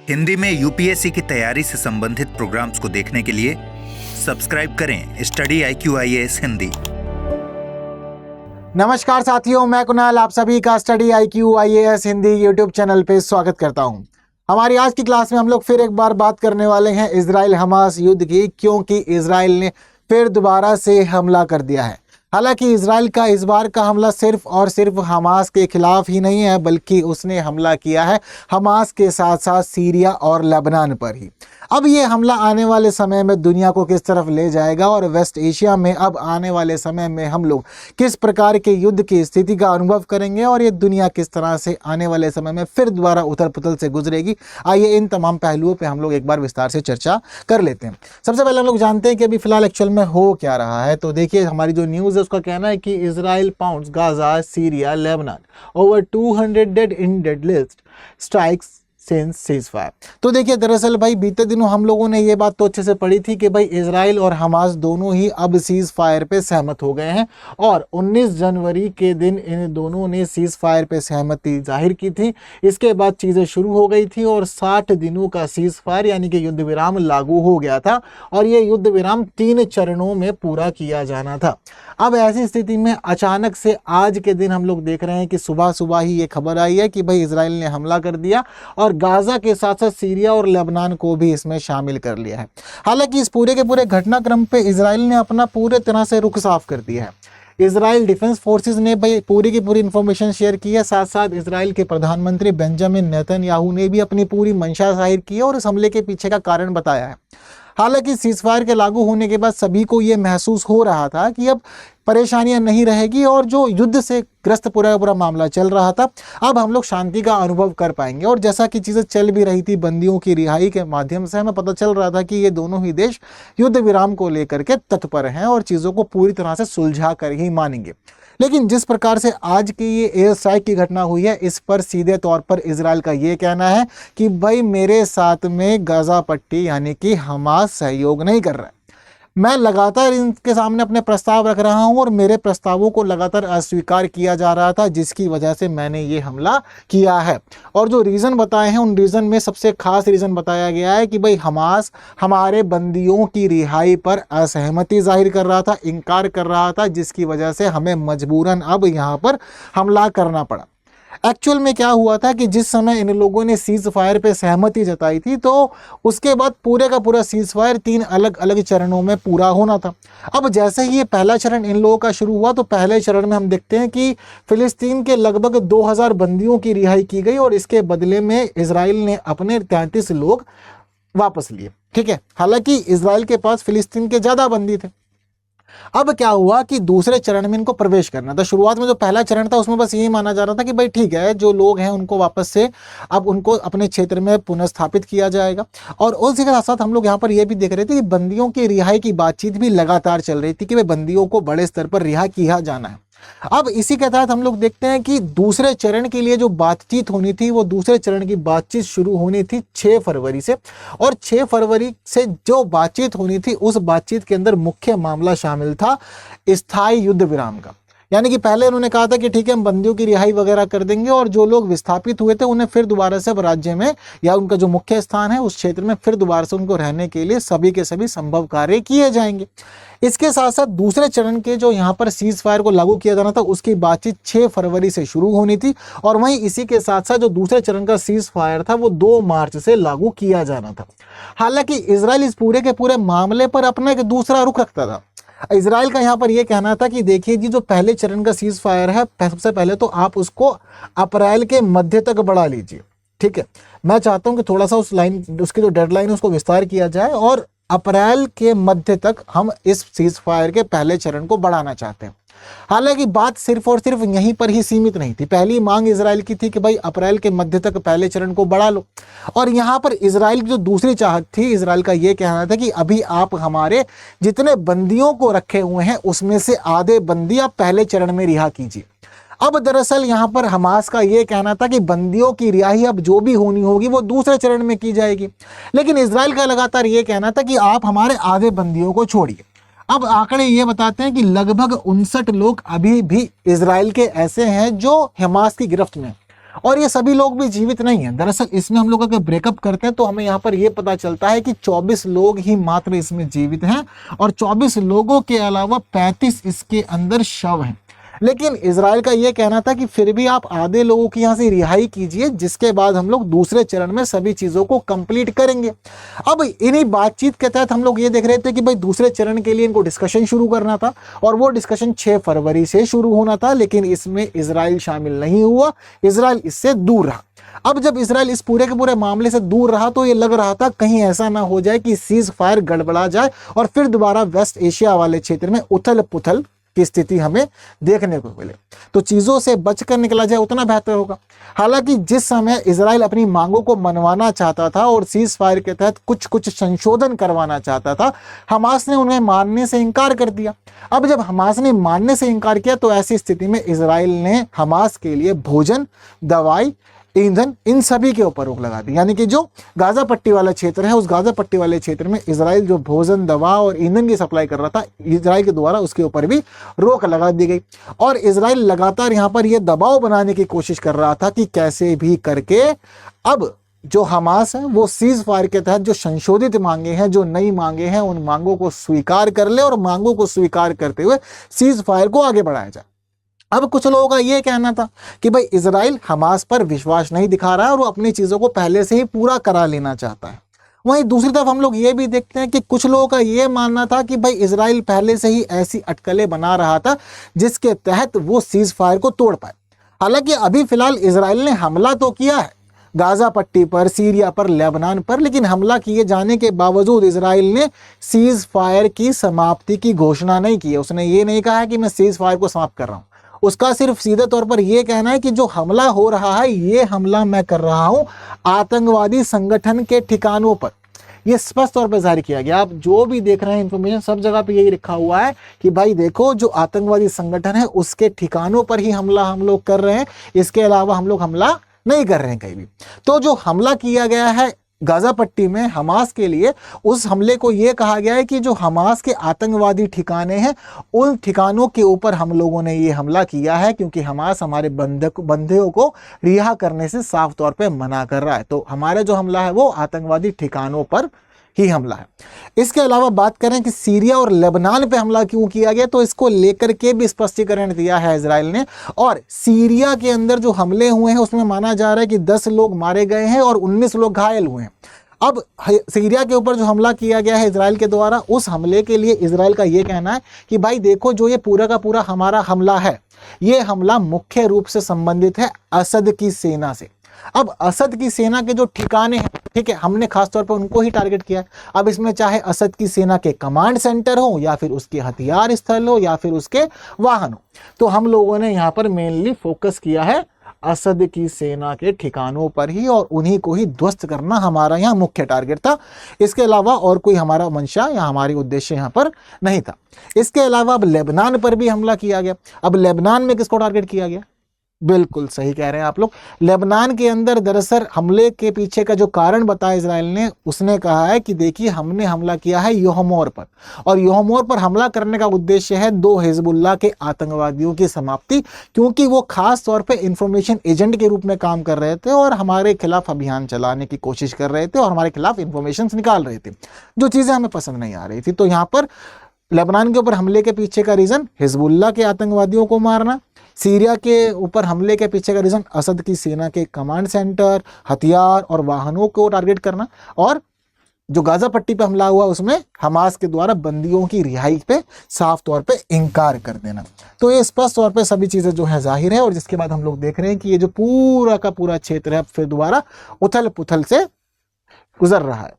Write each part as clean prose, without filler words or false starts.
हिंदी में यूपीएससी की तैयारी से संबंधित प्रोग्राम्स को देखने के लिए सब्सक्राइब करें स्टडी IQ-IAS हिंदी। नमस्कार साथियों, मैं कुणाल आप सभी का study IQ-IAS Hindi YouTube channel पे स्वागत करता हूं। हमारी आज की क्लास में हम लोग फिर एक बार बात करने वाले हैं इजराइल हमास युद्ध की, क्योंकि इजराइल ने फिर दोबारा से हमला कर दिया है। हालांकि इजराइल का इस बार का हमला सिर्फ और सिर्फ हमास के खिलाफ ही नहीं है, बल्कि उसने हमला किया है हमास के साथ साथ सीरिया और लेबनान पर ही। अब ये हमला आने वाले समय में दुनिया को किस तरफ ले जाएगा और वेस्ट एशिया में अब आने वाले समय में हम लोग किस प्रकार के युद्ध की स्थिति का अनुभव करेंगे और ये दुनिया किस तरह से आने वाले समय में फिर दोबारा उथल पुथल से गुजरेगी, आइए इन तमाम पहलुओं पे हम लोग एक बार विस्तार से चर्चा कर लेते हैं। सबसे पहले हम लोग जानते हैं कि अभी फिलहाल एक्चुअल में हो क्या रहा है। तो देखिए, हमारी जो न्यूज़ है उसका कहना है कि Israel pounds Gaza, Syria, Lebanon over 200 dead in dead list strikes since ceasefire. तो देखिए, दरअसल भाई बीते दिनों हम लोगों ने ये बात तो अच्छे से पढ़ी थी कि भाई इजराइल और हमास दोनों ही अब सीज़ फायर पे सहमत हो गए हैं और 19 जनवरी के दिन इन दोनों ने सीज़ फायर पे सहमति जाहिर की थी। इसके बाद चीज़ें शुरू हो गई थी और 60 दिनों का सीज़ फायर यानी कि युद्ध विराम लागू हो गया था और ये युद्ध विराम 3 चरणों में पूरा किया जाना था। अब ऐसी स्थिति में अचानक से आज के दिन हम लोग देख रहे हैं कि सुबह सुबह ही ये खबर आई है कि भाई इजराइल ने हमला कर दिया और गाजा के साथ साथ सीरिया और लेबनान को भी इसमें शामिल कर लिया है। हालांकि इस पूरे के पूरे घटनाक्रम पे इजराइल ने अपना पूरे तरह से रुख साफ कर दिया है। इजराइल डिफेंस फोर्सेस ने भाई पूरी की पूरी इंफॉर्मेशन शेयर की है। साथ साथ इजराइल के प्रधानमंत्री बेंजामिन नेतन्याहू ने भी अपनी पूरी मंशा जाहिर की है और इस हमले के पीछे का कारण बताया है। हालांकि सीज़फायर के लागू होने के बाद सभी को ये महसूस हो रहा था कि अब परेशानियां नहीं रहेगी और जो युद्ध से ग्रस्त पूरा का पूरा मामला चल रहा था, अब हम लोग शांति का अनुभव कर पाएंगे। और जैसा कि चीज़ें चल भी रही थी, बंदियों की रिहाई के माध्यम से हमें पता चल रहा था कि ये दोनों ही देश युद्ध विराम को लेकर के तत्पर हैं और चीज़ों को पूरी तरह से सुलझा कर ही मानेंगे। लेकिन जिस प्रकार से आज की ये एयर स्ट्राइक की घटना हुई है, इस पर सीधे तौर पर इजराइल का ये कहना है कि भाई मेरे साथ में गाजा पट्टी यानी कि हमास सहयोग नहीं कर रहा है। मैं लगातार इनके सामने अपने प्रस्ताव रख रहा हूं और मेरे प्रस्तावों को लगातार अस्वीकार किया जा रहा था, जिसकी वजह से मैंने ये हमला किया है। और जो रीज़न बताए हैं उन रीज़न में सबसे खास रीज़न बताया गया है कि भाई हमास हमारे बंदियों की रिहाई पर असहमति जाहिर कर रहा था, इनकार कर रहा था, जिसकी वजह से हमें मजबूरन अब यहाँ पर हमला करना पड़ा। एक्चुअल में क्या हुआ था कि जिस समय इन लोगों ने सीज़ फायर पे सहमति जताई थी, तो उसके बाद पूरे का पूरा सीज़ फायर 3 अलग अलग चरणों में पूरा होना था। अब जैसे ही ये पहला चरण इन लोगों का शुरू हुआ, तो पहले चरण में हम देखते हैं कि फिलिस्तीन के लगभग 2000 बंदियों की रिहाई की गई और इसके बदले में इजराइल ने अपने 33 लोग वापस लिए। ठीक है, हालांकि इजराइल के पास फिलिस्तीन के ज़्यादा बंदी थे। अब क्या हुआ कि दूसरे चरण में इनको प्रवेश करना था। शुरुआत में जो पहला चरण था उसमें बस यही माना जा रहा था कि भाई ठीक है, जो लोग हैं उनको वापस से अब उनको अपने क्षेत्र में पुनर्स्थापित किया जाएगा। और उसी के साथ साथ हम लोग यहाँ पर यह भी देख रहे थे कि बंदियों की रिहाई की बातचीत भी लगातार चल रही थी कि भाई बंदियों को बड़े स्तर पर रिहा किया जाना है। अब इसी के तहत हम लोग देखते हैं कि दूसरे चरण के लिए जो बातचीत होनी थी, वो दूसरे चरण की बातचीत शुरू होनी थी 6 फरवरी से और 6 फरवरी से जो बातचीत होनी थी उस बातचीत के अंदर मुख्य मामला शामिल था स्थायी युद्ध विराम का। यानी कि पहले उन्होंने कहा था कि ठीक है, हम बंदियों की रिहाई वगैरह कर देंगे और जो लोग विस्थापित हुए थे उन्हें फिर दोबारा से राज्य में या उनका जो मुख्य स्थान है उस क्षेत्र में फिर दोबारा से उनको रहने के लिए सभी के सभी संभव कार्य किए जाएंगे। इसके साथ साथ दूसरे चरण के जो यहाँ पर सीज़ फायर को लागू किया जाना था उसकी बातचीत 6 फरवरी से शुरू होनी थी और वहीं इसी के साथ साथ जो दूसरे चरण का सीज़ फायर था वो 2 मार्च से लागू किया जाना था। हालांकि इजराइल इस पूरे के पूरे मामले पर अपना एक दूसरा रुख रखता था। इजराइल का यहाँ पर यह कहना था कि देखिए जी, जो पहले चरण का सीज़ फायर है, सबसे पहले तो आप उसको अप्रैल के मध्य तक बढ़ा लीजिए। ठीक है, मैं चाहता हूं कि थोड़ा सा उसकी जो डेडलाइन है उसको विस्तार किया जाए और अप्रैल के मध्य तक हम इस सीज़ फायर के पहले चरण को बढ़ाना चाहते हैं। हालांकि बात सिर्फ और सिर्फ यहीं पर ही सीमित नहीं थी। पहली मांग इजराइल की थी कि भाई अप्रैल के मध्य तक पहले चरण को बढ़ा लो और यहाँ पर इजराइल की जो दूसरी चाहत थी, इजराइल का ये कहना था कि अभी आप हमारे जितने बंदियों को रखे हुए हैं उसमें से आधे बंदी आप पहले चरण में रिहा कीजिए। अब दरअसल यहाँ पर हमास का ये कहना था कि बंदियों की रिहाई अब जो भी होनी होगी वो दूसरे चरण में की जाएगी, लेकिन इजराइल का लगातार ये कहना था कि आप हमारे आधे बंदियों को छोड़िए। अब आंकड़े ये बताते हैं कि लगभग 59 लोग अभी भी इजराइल के ऐसे हैं जो हमास की गिरफ्त में। और ये सभी लोग भी जीवित नहीं हैं। दरअसल इसमें हम लोग अगर ब्रेकअप करते हैं तो हमें यहाँ पर ये पता चलता है कि 24 लोग ही मात्र इसमें जीवित हैं और 24 लोगों के अलावा 35 इसके अंदर शव हैं। लेकिन इजराइल का ये कहना था कि फिर भी आप आधे लोगों की यहाँ से रिहाई कीजिए, जिसके बाद हम लोग दूसरे चरण में सभी चीज़ों को कंप्लीट करेंगे। अब इन्हीं बातचीत के तहत हम लोग ये देख रहे थे कि भाई दूसरे चरण के लिए इनको डिस्कशन शुरू करना था और वो डिस्कशन 6 फरवरी से शुरू होना था, लेकिन इसमें इजराइल शामिल नहीं हुआ, इजराइल इससे दूर रहा। अब जब इजराइल इस पूरे के पूरे मामले से दूर रहा तो ये लग रहा था कहीं ऐसा ना हो जाए कि सीज फायर गड़बड़ा जाए और फिर दोबारा वेस्ट एशिया वाले क्षेत्र में उथल पुथल की स्थिति हमें देखने को मिले। तो चीज़ों से बचकर निकला जाए उतना बेहतर होगा। हालांकि जिस समय इजराइल अपनी मांगों को मनवाना चाहता था और सीज फायर के तहत कुछ संशोधन करवाना चाहता था, हमास ने उन्हें मानने से इनकार कर दिया। अब जब हमास ने मानने से इनकार किया तो ऐसी स्थिति में इजराइल ने हमास के लिए भोजन, दवाई, ईंधन, इन सभी के ऊपर रोक लगा दी। यानी कि जो गाजा पट्टी वाला क्षेत्र है, उस गाजा पट्टी वाले क्षेत्र में इजराइल जो भोजन, दवा और ईंधन की सप्लाई कर रहा था, इजराइल के द्वारा उसके ऊपर भी रोक लगा दी गई। और इजराइल लगातार यहाँ पर यह दबाव बनाने की कोशिश कर रहा था कि कैसे भी करके अब जो हमास है वो सीज फायर के तहत जो संशोधित मांगे हैं, जो नई मांगे हैं, उन मांगों को स्वीकार कर ले और मांगों को स्वीकार करते हुए सीज फायर को आगे बढ़ाया जाए। अब कुछ लोगों का यह कहना था कि भाई इजराइल हमास पर विश्वास नहीं दिखा रहा है और वो अपनी चीज़ों को पहले से ही पूरा करा लेना चाहता है। वहीं दूसरी तरफ हम लोग ये भी देखते हैं कि कुछ लोगों का ये मानना था कि भाई इजराइल पहले से ही ऐसी अटकलें बना रहा था जिसके तहत वो सीज फायर को तोड़ पाए। हालांकि अभी फिलहाल इजराइल ने हमला तो किया है गाजा पट्टी पर, सीरिया पर, लेबनान पर, लेकिन हमला किए जाने के बावजूद इजराइल ने सीज फायर की समाप्ति की घोषणा नहीं की है। उसने ये नहीं कहा है कि मैं सीज फायर को समाप्त कर रहा हूँ। उसका सिर्फ सीधे तौर पर यह कहना है कि जो हमला हो रहा है ये हमला मैं कर रहा हूं आतंकवादी संगठन के ठिकानों पर। यह स्पष्ट तौर पर जारी किया गया। आप जो भी देख रहे हैं इंफॉर्मेशन सब जगह पे यही लिखा हुआ है कि भाई देखो जो आतंकवादी संगठन है उसके ठिकानों पर ही हमला हम लोग कर रहे हैं, इसके अलावा हम लोग हमला नहीं कर रहे हैं कहीं भी। तो जो हमला किया गया है गाजा पट्टी में हमास के लिए, उस हमले को यह कहा गया है कि जो हमास के आतंकवादी ठिकाने हैं उन ठिकानों के ऊपर हम लोगों ने ये हमला किया है, क्योंकि हमास हमारे बंदियों को रिहा करने से साफ तौर पे मना कर रहा है। तो हमारा जो हमला है वो आतंकवादी ठिकानों पर ही हमला है। इसके अलावा बात करें कि सीरिया और लेबनान पे हमला क्यों किया गया, तो इसको लेकर के भी स्पष्टीकरण दिया है इजराइल ने। और सीरिया के अंदर जो हमले हुए हैं उसमें माना जा रहा है कि 10 लोग मारे गए हैं और 19 लोग घायल हुए हैं। अब सीरिया के ऊपर जो हमला किया गया है इजराइल के द्वारा, उस हमले के लिए इजराइल का ये कहना है कि भाई देखो जो ये पूरा का पूरा हमारा हमला है, ये हमला मुख्य रूप से संबंधित है असद की सेना से। अब असद की सेना के जो ठिकाने हैं, ठीक है, हमने खास तौर पर उनको ही टारगेट किया है। अब इसमें चाहे असद की सेना के कमांड सेंटर हो या फिर उसके हथियार स्थल हो या फिर उसके वाहन हो, तो हम लोगों ने यहाँ पर मेनली फोकस किया है असद की सेना के ठिकानों पर ही और उन्हीं को ही ध्वस्त करना हमारा यहाँ मुख्य टारगेट था। इसके अलावा और कोई हमारा मंशा या हमारी उद्देश्य यहाँ पर नहीं था। इसके अलावा अब लेबनान पर भी हमला किया गया। अब लेबनान में किसको टारगेट किया गया? बिल्कुल सही कह रहे हैं आप लोग, लेबनान के अंदर दरअसल हमले के पीछे का जो कारण बताया इजराइल ने, उसने कहा है कि देखिए हमने हमला किया है योहमोर पर, और योहमोर पर हमला करने का उद्देश्य है 2 हिजबुल्लाह के आतंकवादियों की समाप्ति, क्योंकि वो खास तौर पे इंफॉर्मेशन एजेंट के रूप में काम कर रहे थे और हमारे खिलाफ अभियान चलाने की कोशिश कर रहे थे और हमारे खिलाफ इंफॉर्मेशन निकाल रहे थे, जो चीज़ें हमें पसंद नहीं आ रही थी। तो यहाँ पर लेबनान के ऊपर हमले के पीछे का रीज़न हिजबुल्लाह के आतंकवादियों को मारना, सीरिया के ऊपर हमले के पीछे का रीज़न असद की सेना के कमांड सेंटर, हथियार और वाहनों को टारगेट करना, और जो गाजा पट्टी पे हमला हुआ उसमें हमास के द्वारा बंदियों की रिहाई पे साफ तौर पे इनकार कर देना। तो ये स्पष्ट तौर पे सभी चीज़ें जो है जाहिर है, और जिसके बाद हम लोग देख रहे हैं कि ये जो पूरा का पूरा क्षेत्र है फिर दोबारा उथल पुथल से गुजर रहा है।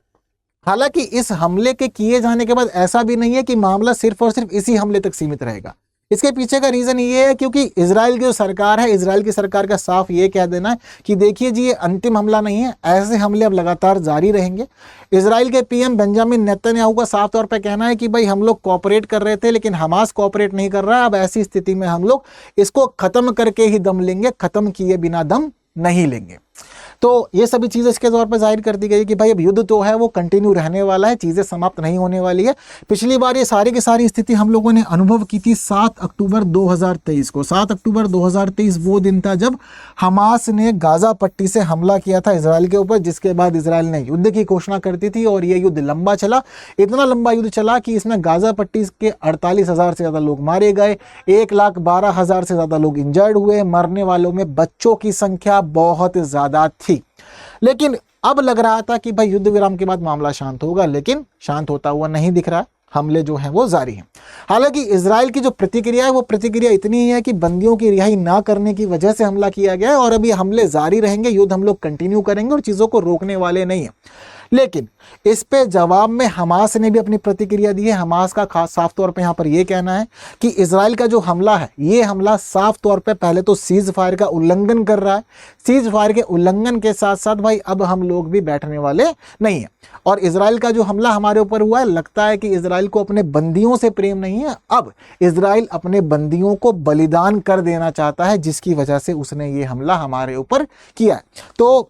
हालांकि इस हमले के किए जाने के बाद ऐसा भी नहीं है कि मामला सिर्फ और सिर्फ इसी हमले तक सीमित रहेगा। इसके पीछे का रीज़न ये है क्योंकि इजराइल की जो सरकार है, इजराइल की सरकार का साफ ये कह देना है कि देखिए जी ये अंतिम हमला नहीं है, ऐसे हमले अब लगातार जारी रहेंगे। इजराइल के पीएम बेंजामिन नेतन्याहू का साफ तौर पर कहना है कि भाई हम लोग कोऑपरेट कर रहे थे लेकिन हमास कोऑपरेट नहीं कर रहा है, अब ऐसी स्थिति में हम लोग इसको ख़त्म करके ही दम लेंगे, ख़त्म किए बिना दम नहीं लेंगे। तो ये सभी चीज़ें इसके तौर पर जाहिर कर दी गई कि भाई अब युद्ध तो है वो कंटिन्यू रहने वाला है, चीज़ें समाप्त नहीं होने वाली है। पिछली बार ये सारी की सारी स्थिति हम लोगों ने अनुभव की थी 7 अक्टूबर 2023 को। 7 अक्टूबर 2023 वो दिन था जब हमास ने गाजा पट्टी से हमला किया था इजराइल के ऊपर, जिसके बाद इजराइल ने युद्ध की घोषणा कर दी थी और ये युद्ध लंबा चला, इतना लंबा युद्ध चला कि इसमें गाजा पट्टी के 48,000 से ज़्यादा लोग मारे गए, 1,12,000 से ज़्यादा लोग इंजर्ड हुए, मरने वालों में बच्चों की संख्या बहुत ज़्यादा थी। लेकिन अब लग रहा था कि भाई युद्ध विराम के बाद मामला शांत होगा, लेकिन शांत होता हुआ नहीं दिख रहा है। हमले जो हैं वो जारी हैं। हालांकि इजराइल की जो प्रतिक्रिया है वो प्रतिक्रिया इतनी ही है कि बंदियों की रिहाई ना करने की वजह से हमला किया गया है और अभी हमले जारी रहेंगे, युद्ध हम लोग कंटिन्यू करेंगे और चीज़ों को रोकने वाले नहीं हैं। लेकिन इस पे जवाब में हमास ने भी अपनी प्रतिक्रिया दी है। हमास का खास साफ तौर पे यहाँ पर यह कहना है कि इजराइल का जो हमला है ये हमला साफ तौर पे पहले तो सीज फायर का उल्लंघन कर रहा है। सीज फायर के उल्लंघन के साथ साथ भाई अब हम लोग भी बैठने वाले नहीं है। और इजराइल का जो हमला हमारे ऊपर हुआ है, लगता है कि इजराइल को अपने बंदियों से प्रेम नहीं है, अब इजराइल अपने बंदियों को बलिदान कर देना चाहता है, जिसकी वजह से उसने ये हमला हमारे ऊपर किया है। तो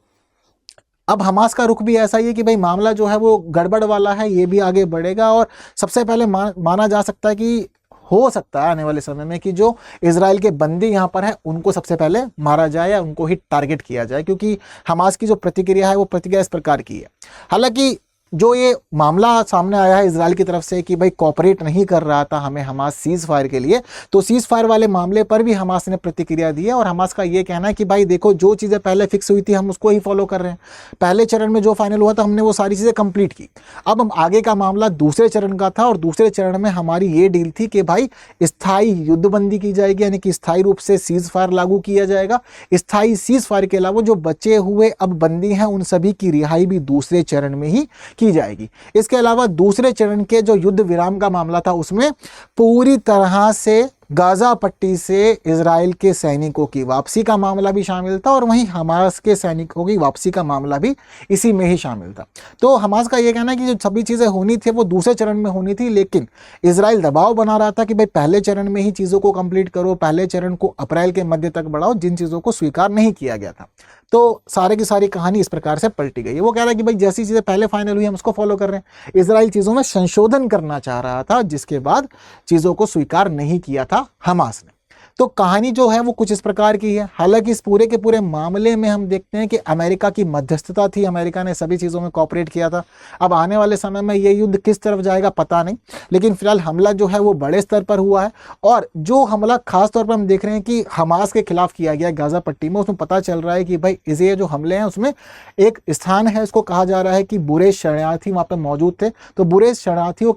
अब हमास का रुख भी ऐसा ही है कि भाई मामला जो है वो गड़बड़ वाला है, ये भी आगे बढ़ेगा और सबसे पहले माना जा सकता है कि हो सकता है आने वाले समय में कि जो इजराइल के बंदी यहाँ पर हैं उनको सबसे पहले मारा जाए या उनको ही टारगेट किया जाए, क्योंकि हमास की जो प्रतिक्रिया है वो प्रतिक्रिया इस प्रकार की है। हालांकि जो ये मामला सामने आया है इजराइल की तरफ से कि भाई कोऑपरेट नहीं कर रहा था हमें हमास सीज फायर के लिए, तो सीज फायर वाले मामले पर भी हमास ने प्रतिक्रिया दी है और हमास का ये कहना है कि भाई देखो जो चीज़ें पहले फिक्स हुई थी हम उसको ही फॉलो कर रहे हैं। पहले चरण में जो फाइनल हुआ था हमने वो सारी चीज़ें कंप्लीट की। अब हम आगे का मामला दूसरे चरण का था और दूसरे चरण में हमारी ये डील थी कि भाई स्थायी युद्धबंदी की जाएगी, यानी कि स्थायी रूप से सीज फायर लागू किया जाएगा। स्थायी सीज फायर के अलावा जो बचे हुए अब बंदी हैं उन सभी की रिहाई भी दूसरे चरण में ही की जाएगी। इसके अलावा दूसरे चरण के जो युद्ध विराम का मामला था उसमें पूरी तरह से गाजा पट्टी से इजराइल के सैनिकों की वापसी का मामला भी शामिल था और वहीं हमास के सैनिकों की वापसी का मामला भी इसी में ही शामिल था। तो हमास का ये कहना है कि जो सभी चीज़ें होनी थी वो दूसरे चरण में होनी थी, लेकिन इजराइल दबाव बना रहा था कि भाई पहले चरण में ही चीज़ों को कंप्लीट करो, पहले चरण को अप्रैल के मध्य तक बढ़ाओ, जिन चीज़ों को स्वीकार नहीं किया गया था। तो सारे की सारी कहानी इस प्रकार से पलटी गई है। वो कह रहा है कि भाई जैसी चीज़ें पहले फाइनल हुई हम उसको फॉलो कर रहे हैं। इजराइल चीज़ों में संशोधन करना चाह रहा था, जिसके बाद चीज़ों को स्वीकार नहीं किया था हमास ने। तो कहानी जो है वो कुछ इस प्रकार की है। हालांकि इस पूरे के पूरे मामले में हम देखते हैं कि अमेरिका की मध्यस्थता थी, अमेरिका ने सभी चीज़ों में कोऑपरेट किया था। अब आने वाले समय में ये युद्ध किस तरफ जाएगा पता नहीं, लेकिन फिलहाल हमला जो है वो बड़े स्तर पर हुआ है और जो हमला खास तौर पर हम देख रहे हैं कि हमास के खिलाफ किया गया गाजा पट्टी में, उसमें पता चल रहा है कि भाई ये जो हमले हैं उसमें एक स्थान है, उसको कहा जा रहा है कि बुरे शरणार्थी वहाँ पर मौजूद थे। तो बुरे शरणार्थियों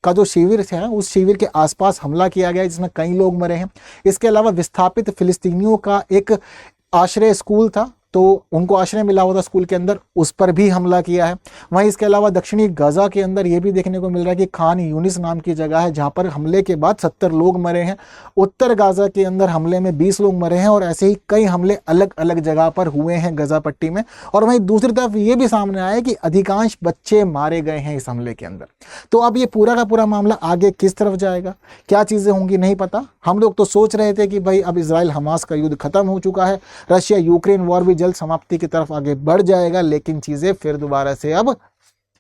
का जो शिविर है उस शिविर के आसपास हमला किया गया जिसमें कई लोग मरे हैं। इसके अलावा विस्थापित फिलिस्तीनियों का एक आश्रय स्कूल था, तो उनको आश्रय मिला हुआ था स्कूल के अंदर, उस पर भी हमला किया है। वहीं इसके अलावा दक्षिणी गाजा के अंदर ये भी देखने को मिल रहा है कि खान यूनिस नाम की जगह है जहां पर हमले के बाद 70 लोग मरे हैं। उत्तर गाजा के अंदर हमले में 20 लोग मरे हैं और ऐसे ही कई हमले अलग अलग जगह पर हुए हैं गाजा पट्टी में। और वहीं दूसरी तरफ ये भी सामने आया कि अधिकांश बच्चे मारे गए हैं इस हमले के अंदर। तो अब ये पूरा का पूरा मामला आगे किस तरफ जाएगा, क्या चीज़ें होंगी नहीं पता। हम लोग तो सोच रहे थे कि भाई अब इजराइल हमास का युद्ध खत्म हो चुका है, रशिया यूक्रेन वॉर भी जल्द समाप्ति की तरफ आगे बढ़ जाएगा, लेकिन चीज़ें फिर दोबारा से अब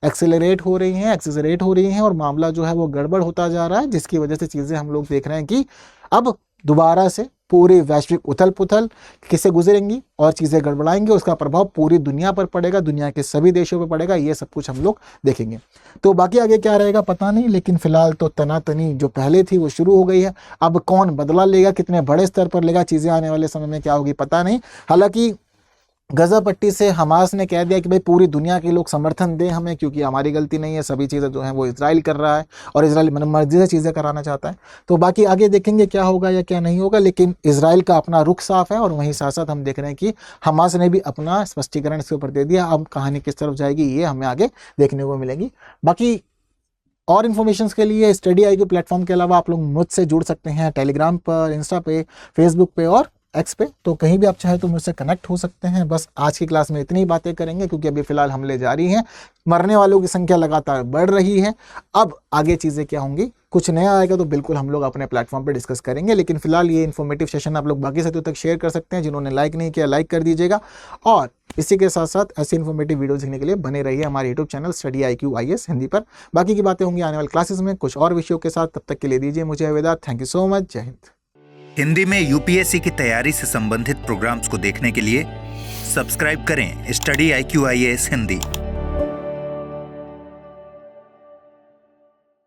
एक्सेलरेट हो रही हैं और मामला जो है वो गड़बड़ होता जा रहा है, जिसकी वजह से चीज़ें हम लोग देख रहे हैं कि अब दोबारा से पूरी वैश्विक उथल पुथल किससे गुजरेंगी और चीज़ें गड़बड़ाएंगी, उसका प्रभाव पूरी दुनिया पर पड़ेगा, दुनिया के सभी देशों पर पड़ेगा। ये सब कुछ हम लोग देखेंगे। तो बाकी आगे क्या रहेगा पता नहीं, लेकिन फिलहाल तो तनातनी जो पहले थी वो शुरू हो गई है। अब कौन बदला लेगा, कितने बड़े स्तर पर लेगा, चीज़ें आने वाले समय में क्या होगी पता नहीं। हालांकि गाजा पट्टी से हमास ने कह दिया कि भाई पूरी दुनिया के लोग समर्थन दें हमें, क्योंकि हमारी गलती नहीं है, सभी चीज़ें जो हैं वो इजराइल कर रहा है और इजराइल मर्जी से चीज़ें कराना चाहता है। तो बाकी आगे देखेंगे क्या होगा या क्या नहीं होगा, लेकिन इजराइल का अपना रुख साफ है और वहीं साथ साथ हम देख रहे हैं कि हमास ने भी अपना स्पष्टीकरण इसके ऊपर दे दिया। अब कहानी किस तरफ जाएगी ये हमें आगे देखने को मिलेगी। बाकी और इन्फॉर्मेशन के लिए स्टडी IQ प्लेटफॉर्म के अलावा आप लोग मुझसे जुड़ सकते हैं टेलीग्राम पर, इंस्टा पे, फेसबुक पे और एक्स पे, तो कहीं भी आप चाहे तो मुझसे कनेक्ट हो सकते हैं। बस आज की क्लास में इतनी ही बातें करेंगे क्योंकि अभी फिलहाल हमले जारी हैं, मरने वालों की संख्या लगातार बढ़ रही है। अब आगे चीज़ें क्या होंगी, कुछ नया आएगा तो बिल्कुल हम लोग अपने प्लेटफॉर्म पे डिस्कस करेंगे। लेकिन फिलहाल ये इन्फॉर्मेटिव सेशन आप लोग बाकी साथियों तक शेयर कर सकते हैं। जिन्होंने लाइक नहीं किया लाइक कर दीजिएगा, और इसी के साथ साथ ऐसे इन्फॉर्मेटिव वीडियो देखने के लिए बने रहिए हमारे YouTube channel study IQ IAS Hindi पर। बाकी की बातें होंगी आने वाले क्लासेस में कुछ और विषयों के साथ। तब तक के लिए दीजिए मुझे अलविदा। Thank you so much. जय हिंद। हिंदी में यूपीएससी की तैयारी से संबंधित प्रोग्राम्स को देखने के लिए सब्सक्राइब करें स्टडी IQ IAS हिंदी।